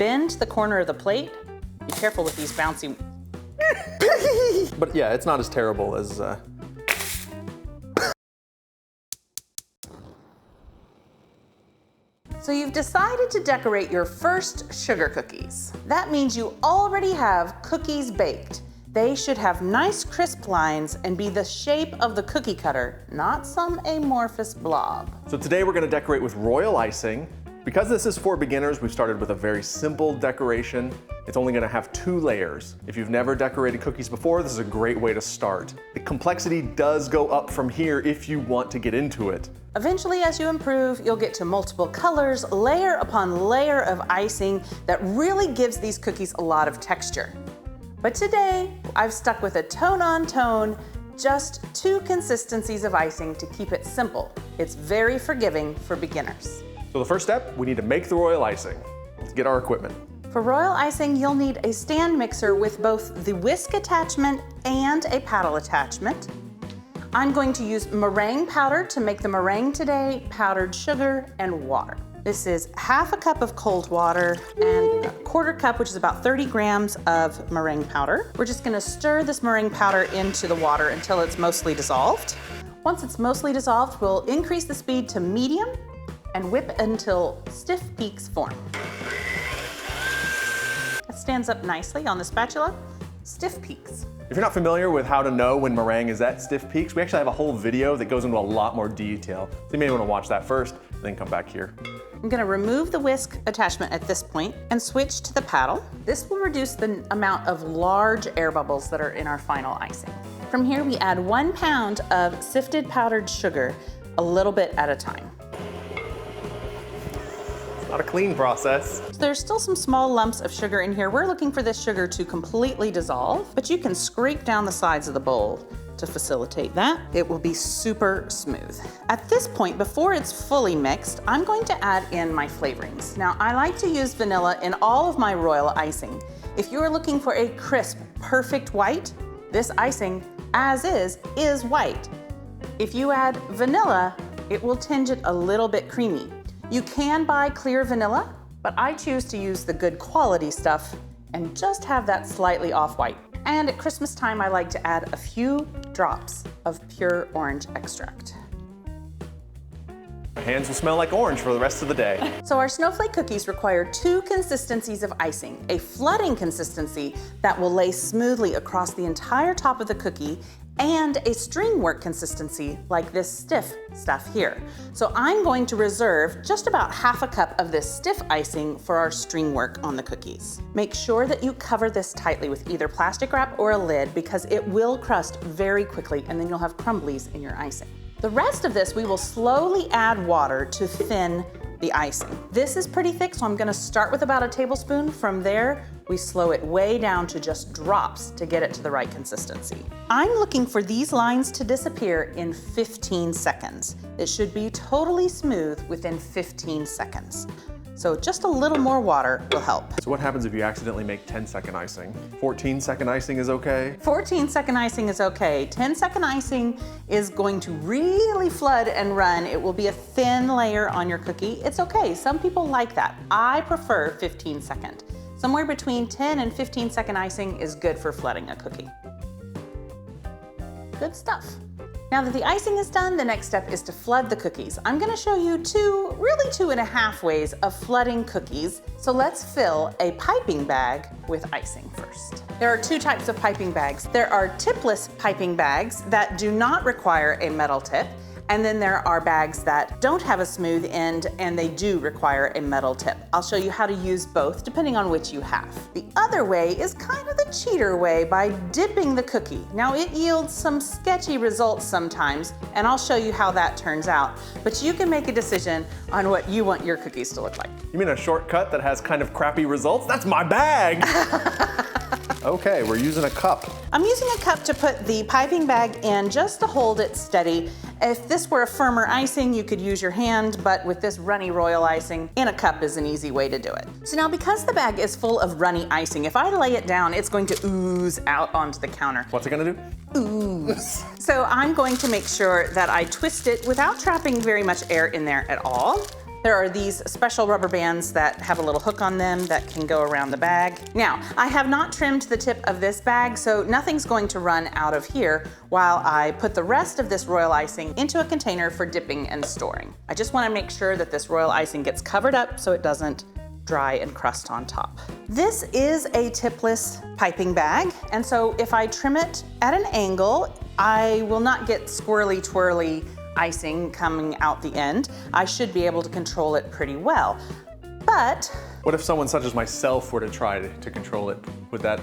bend the corner of the plate. Be careful with these bouncy. But yeah, it's not as terrible as So you've decided to decorate your first sugar cookies. That means you already have cookies baked. They should have nice crisp lines and be the shape of the cookie cutter, not some amorphous blob. So today we're gonna decorate with royal icing. Because this is for beginners, we've started with a very simple decoration. It's only gonna have 2 layers. If you've never decorated cookies before, this is a great way to start. The complexity does go up from here if you want to get into it. Eventually, as you improve, you'll get to multiple colors, layer upon layer of icing that really gives these cookies a lot of texture. But today, I've stuck with a tone-on-tone, just 2 consistencies of icing to keep it simple. It's very forgiving for beginners. So the first step, we need to make the royal icing. Let's get our equipment. For royal icing, you'll need a stand mixer with both the whisk attachment and a paddle attachment. I'm going to use meringue powder to make the meringue today, powdered sugar, and water. This is half a cup of cold water and a quarter cup, which is about 30 grams of meringue powder. We're just gonna stir this meringue powder into the water until it's mostly dissolved. Once it's mostly dissolved, we'll increase the speed to medium and whip until stiff peaks form. It stands up nicely on the spatula. Stiff peaks. If you're not familiar with how to know when meringue is at stiff peaks, we actually have a whole video that goes into a lot more detail. So you may want to watch that first, then come back here. I'm gonna remove the whisk attachment at this point and switch to the paddle. This will reduce the amount of large air bubbles that are in our final icing. From here, we add 1 pound of sifted powdered sugar, a little bit at a time. Not a clean process. So there's still some small lumps of sugar in here. We're looking for this sugar to completely dissolve, but you can scrape down the sides of the bowl to facilitate that. It will be super smooth. At this point, before it's fully mixed, I'm going to add in my flavorings. Now, I like to use vanilla in all of my royal icing. If you're looking for a crisp, perfect white, this icing, as is white. If you add vanilla, it will tinge it a little bit creamy. You can buy clear vanilla, but I choose to use the good quality stuff and just have that slightly off-white. And at Christmas time, I like to add a few drops of pure orange extract. My hands will smell like orange for the rest of the day. So our snowflake cookies require 2 consistencies of icing, a flooding consistency that will lay smoothly across the entire top of the cookie, and a string work consistency like this stiff stuff here. So I'm going to reserve just about half a cup of this stiff icing for our string work on the cookies. Make sure that you cover this tightly with either plastic wrap or a lid because it will crust very quickly and then you'll have crumblies in your icing. The rest of this, we will slowly add water to thin the icing. This is pretty thick, so I'm gonna start with about a tablespoon. From there, we slow it way down to just drops to get it to the right consistency. I'm looking for these lines to disappear in 15 seconds. It should be totally smooth within 15 seconds. So just a little more water will help. So what happens if you accidentally make 10-second icing? 14-second icing is okay? 14-second icing is okay. 10-second icing is going to really flood and run. It will be a thin layer on your cookie. It's okay, some people like that. I prefer 15-second. Somewhere between 10 and 15-second icing is good for flooding a cookie. Good stuff. Now that the icing is done, the next step is to flood the cookies. I'm gonna show you really 2.5 ways of flooding cookies. So let's fill a piping bag with icing first. There are 2 types of piping bags. There are tipless piping bags that do not require a metal tip. And then there are bags that don't have a smooth end and they do require a metal tip. I'll show you how to use both depending on which you have. The other way is kind of the cheater way by dipping the cookie. Now it yields some sketchy results sometimes and I'll show you how that turns out. But you can make a decision on what you want your cookies to look like. You mean a shortcut that has kind of crappy results? That's my bag! Okay, we're using a cup. I'm using a cup to put the piping bag in just to hold it steady. If this were a firmer icing, you could use your hand, but with this runny royal icing, in a cup is an easy way to do it. So now because the bag is full of runny icing, if I lay it down, it's going to ooze out onto the counter. What's it gonna do? Ooze. So I'm going to make sure that I twist it without trapping very much air in there at all. There are these special rubber bands that have a little hook on them that can go around the bag. Now, I have not trimmed the tip of this bag, so nothing's going to run out of here while I put the rest of this royal icing into a container for dipping and storing. I just want to make sure that this royal icing gets covered up so it doesn't dry and crust on top. This is a tipless piping bag, and so if I trim it at an angle, I will not get squirrely twirly icing coming out the end. I should be able to control it pretty well. But What if someone such as myself were to try to control it? Would that?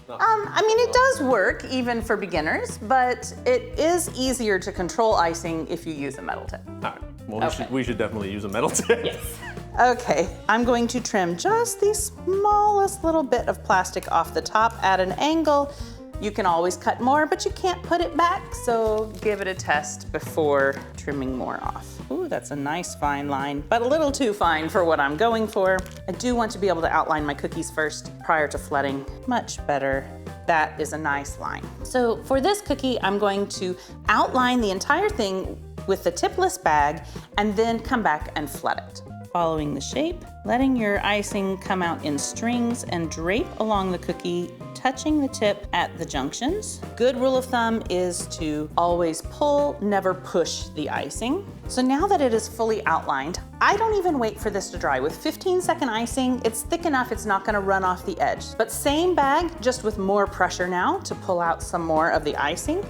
I mean, it does work even for beginners, but it is easier to control icing if you use a metal tip. All right. Well, Okay. we should definitely use a metal tip. Yes. Okay, I'm going to trim just the smallest little bit of plastic off the top at an angle. You can always cut more, but you can't put it back, so give it a test before trimming more off. Ooh, that's a nice fine line, but a little too fine for what I'm going for. I do want to be able to outline my cookies first prior to flooding. Much better. That is a nice line. So for this cookie, I'm going to outline the entire thing with the tipless bag and then come back and flood it. Following the shape, letting your icing come out in strings and drape along the cookie, touching the tip at the junctions. Good rule of thumb is to always pull, never push the icing. So now that it is fully outlined, I don't even wait for this to dry. With 15-second icing, it's thick enough it's not gonna run off the edge. But same bag, just with more pressure now to pull out some more of the icing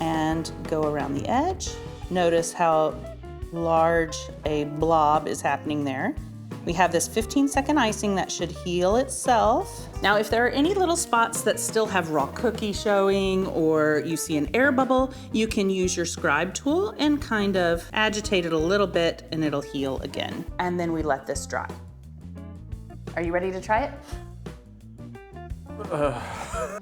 and go around the edge. Notice how large a blob is happening there. We have this 15-second icing that should heal itself. Now, if there are any little spots that still have raw cookie showing or you see an air bubble, you can use your scribe tool and kind of agitate it a little bit and it'll heal again. And then we let this dry. Are you ready to try it?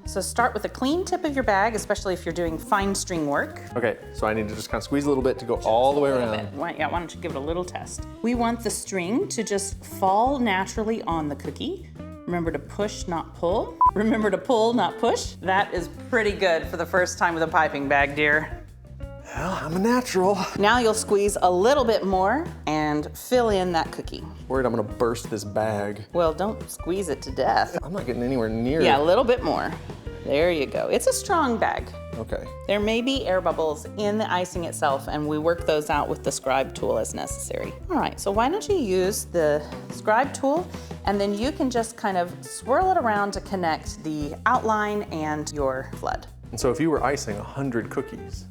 So start with a clean tip of your bag, especially if you're doing fine string work. Okay, so I need to just kind of squeeze a little bit to go all the way around. Why don't you give it a little test? We want the string to just fall naturally on the cookie. Remember to push, not pull. Remember to pull, not push. That is pretty good for the first time with a piping bag, dear. Well, I'm a natural. Now you'll squeeze a little bit more and fill in that cookie. Worried I'm gonna burst this bag. Well, don't squeeze it to death. I'm not getting anywhere near Yeah, it. a little bit more. There you go. It's a strong bag. Okay. There may be air bubbles in the icing itself, and we work those out with the scribe tool as necessary. All right, so why don't you use the scribe tool, and then you can just kind of swirl it around to connect the outline and your flood. And so if you were icing 100 cookies,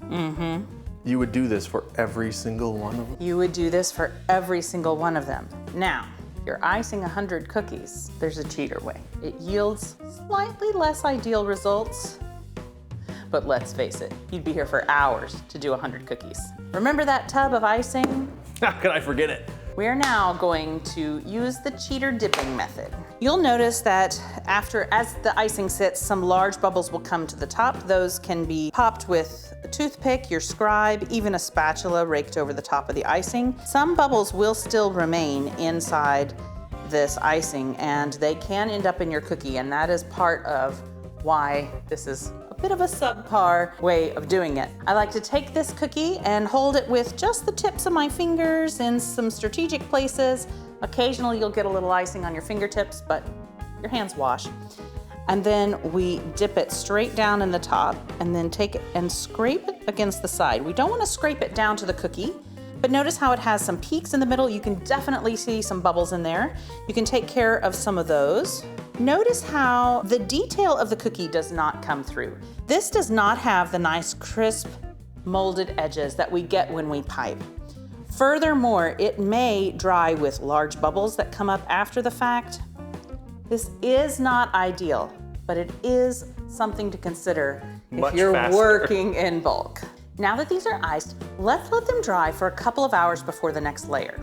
you would do this for every single one of them? You would do this for every single one of them. Now, you're icing 100 cookies. There's a cheater way. It yields slightly less ideal results, but let's face it, you'd be here for hours to do 100 cookies. Remember that tub of icing? How could I forget it? We're now going to use the cheater dipping method. You'll notice that as the icing sits, some large bubbles will come to the top. Those can be popped with a toothpick, your scribe, even a spatula raked over the top of the icing. Some bubbles will still remain inside this icing and they can end up in your cookie, and that is part of why this is a bit of a subpar way of doing it. I like to take this cookie and hold it with just the tips of my fingers in some strategic places. Occasionally you'll get a little icing on your fingertips, but your hands wash. And then we dip it straight down in the top and then take it and scrape it against the side. We don't want to scrape it down to the cookie, but notice how it has some peaks in the middle. You can definitely see some bubbles in there. You can take care of some of those. Notice how the detail of the cookie does not come through. This does not have the nice crisp molded edges that we get when we pipe. Furthermore, it may dry with large bubbles that come up after the fact. This is not ideal, but it is something to consider if you're working in bulk. Now that these are iced, let's let them dry for a couple of hours before the next layer.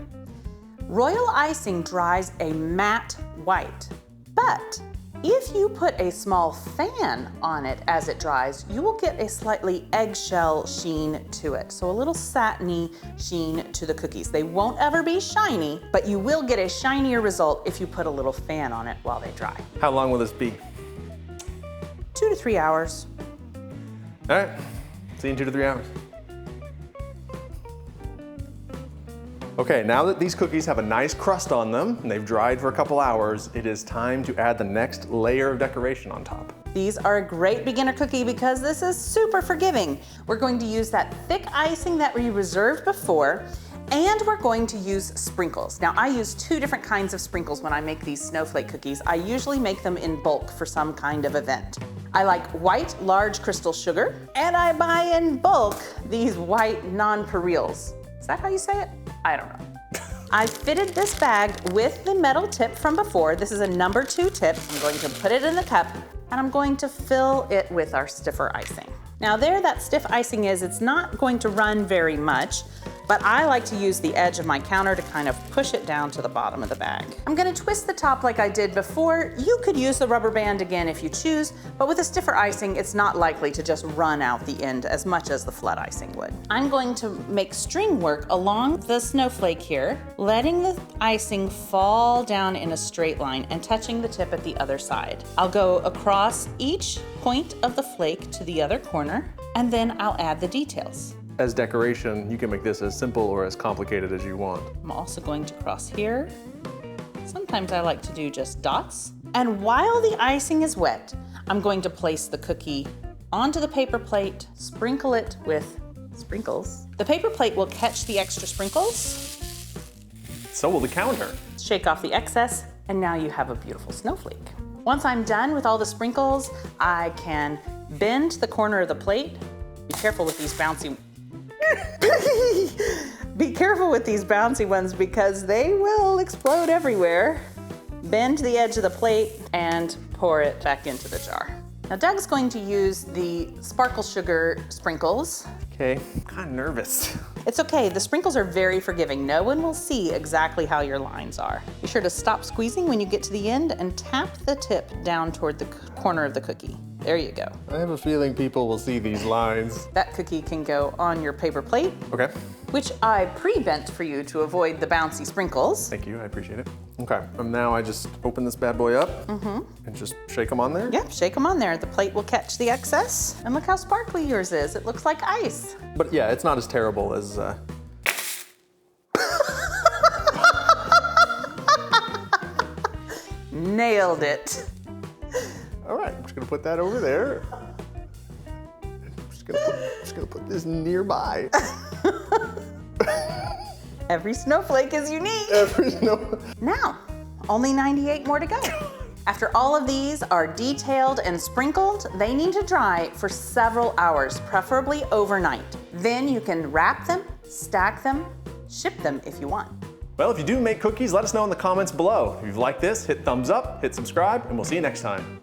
Royal icing dries a matte white, but if you put a small fan on it as it dries, you will get a slightly eggshell sheen to it. So a little satiny sheen to the cookies. They won't ever be shiny, but you will get a shinier result if you put a little fan on it while they dry. How long will this be? 2 to 3 hours. All right, see you in 2 to 3 hours. Okay, now that these cookies have a nice crust on them and they've dried for a couple hours, it is time to add the next layer of decoration on top. These are a great beginner cookie because this is super forgiving. We're going to use that thick icing that we reserved before, and we're going to use sprinkles. Now, I use 2 different kinds of sprinkles when I make these snowflake cookies. I usually make them in bulk for some kind of event. I like white large crystal sugar, and I buy in bulk these white nonpareils. Is that how you say it? I don't know. I fitted this bag with the metal tip from before. This is a number 2 tip. I'm going to put it in the cup, and I'm going to fill it with our stiffer icing. Now there that stiff icing is, it's not going to run very much, but I like to use the edge of my counter to kind of push it down to the bottom of the bag. I'm gonna twist the top like I did before. You could use the rubber band again if you choose, but with a stiffer icing, it's not likely to just run out the end as much as the flat icing would. I'm going to make string work along the snowflake here, letting the icing fall down in a straight line and touching the tip at the other side. I'll go across each point of the flake to the other corner, and then I'll add the details. As decoration, you can make this as simple or as complicated as you want. I'm also going to cross here. Sometimes I like to do just dots. And while the icing is wet, I'm going to place the cookie onto the paper plate, sprinkle it with sprinkles. The paper plate will catch the extra sprinkles. So will the counter. Shake off the excess, and now you have a beautiful snowflake. Once I'm done with all the sprinkles, I can bend the corner of the plate. Be careful with these bouncy Be careful with these bouncy ones because they will explode everywhere. Bend the edge of the plate and pour it back into the jar. Now Doug's going to use the sparkle sugar sprinkles. Okay, I'm kind of nervous. It's okay, the sprinkles are very forgiving. No one will see exactly how your lines are. Be sure to stop squeezing when you get to the end and tap the tip down toward the corner of the cookie. There you go. I have a feeling people will see these lines. That cookie can go on your paper plate. Okay. Which I pre-bent for you to avoid the bouncy sprinkles. Thank you, I appreciate it. Okay, and now I just open this bad boy up and just shake them on there? Yep, shake them on there. The plate will catch the excess. And look how sparkly yours is. It looks like ice. But yeah, it's not as terrible as... Nailed it. All right, I'm just gonna put that over there. I'm just gonna put this nearby. Every snowflake is unique. Now, only 98 more to go. After all of these are detailed and sprinkled, they need to dry for several hours, preferably overnight. Then you can wrap them, stack them, ship them if you want. Well, if you do make cookies, let us know in the comments below. If you've liked this, hit thumbs up, hit subscribe, and we'll see you next time.